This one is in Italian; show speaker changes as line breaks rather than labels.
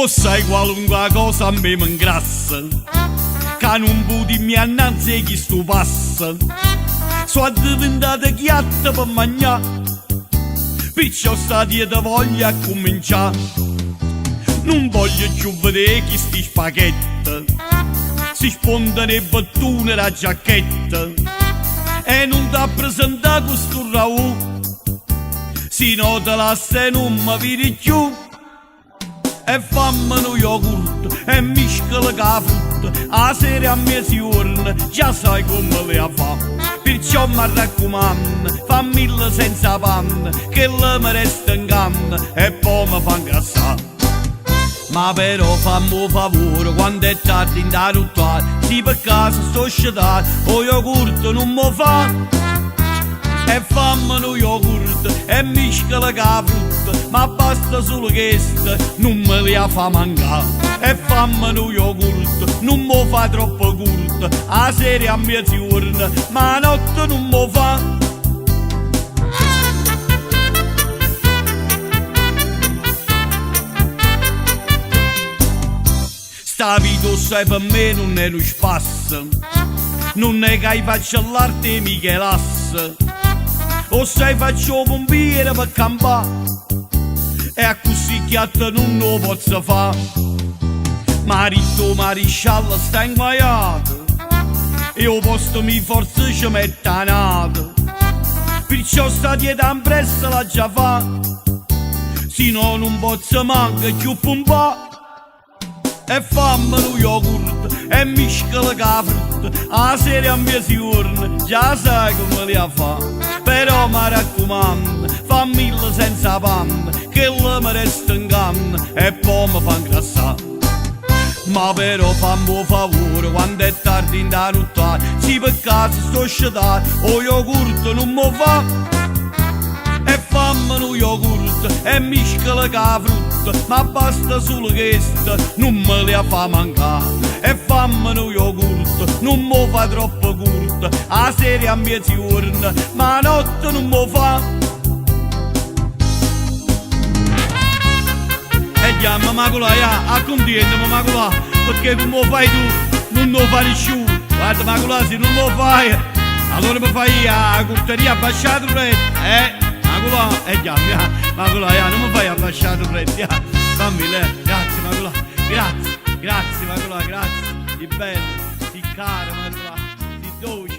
O sai qualunque cosa a me mi ingrassa, che non può mi annanzi chi sto passa. Sono diventata chiatta per mangiare, perciò sta dieta voglia a cominciare. Non voglio più vedere chi sti spaghetti, si spondono e battune la giacchetta. E non ti presenta questo Raù, si nota la se non mi vedi più. E fammi uno yogurt e miscela la frutta, a sera a mezzogiorno già sai come le fa. Perciò mi raccomando, fammela senza panna, che la mi resta in canna e poi mi fa ingrassare. Ma però fammi un favore, quando è tardi in da ruttare, se per caso sto scedato, o yogurt non mi fa. E fammi uno yogurt e miscela la frutta, ma basta solo questo, non me li fa mancare. E fammi uno yogurt, non mi fa troppo curto, a sera a mezzogiorno, ma a notte non mi fa. Sta vita sai per me non è uno spasso, non è che faccio l'arte e mica l'asse. O sai faccio pompiere per campare, e a così chiatta non lo posso fare. Marito maresciallo sta inguaiato, e o posto mi forse ci metta nato. Perciò sta dieta impressa la già fa, se no non posso manca più un po'. E fammi uno yogurt e miscela la frutta, a sera a mezzogiorno già sai come li fa. Però mi raccomando, fammela senza panna, che la mi resta in canna e poi mi fa ingrassare. Ma però fammi un favore, quando è tardi in da ruttare, se per caso sto scedato, o yogurt non mi fa. E fammi uno yogurt e miscela la frutta, ma basta solo questo, non me li fa mancare. E fammi uno yogurt, non mi fa troppo curto, a sera a mezzogiorno, ma a notte non mi fa. E chiama Macola, accontentami Macola, perché come fai tu, non lo fai nessuno. Guarda Macola, se non lo fai, allora mi fai a cotteria abbasciato prezzo, Macola, chiami, Macola, non mi fai abbasciato prezzo, fammi lei, grazie Macola, grazie Macola, grazie, di bello, di caro Macola, di doi.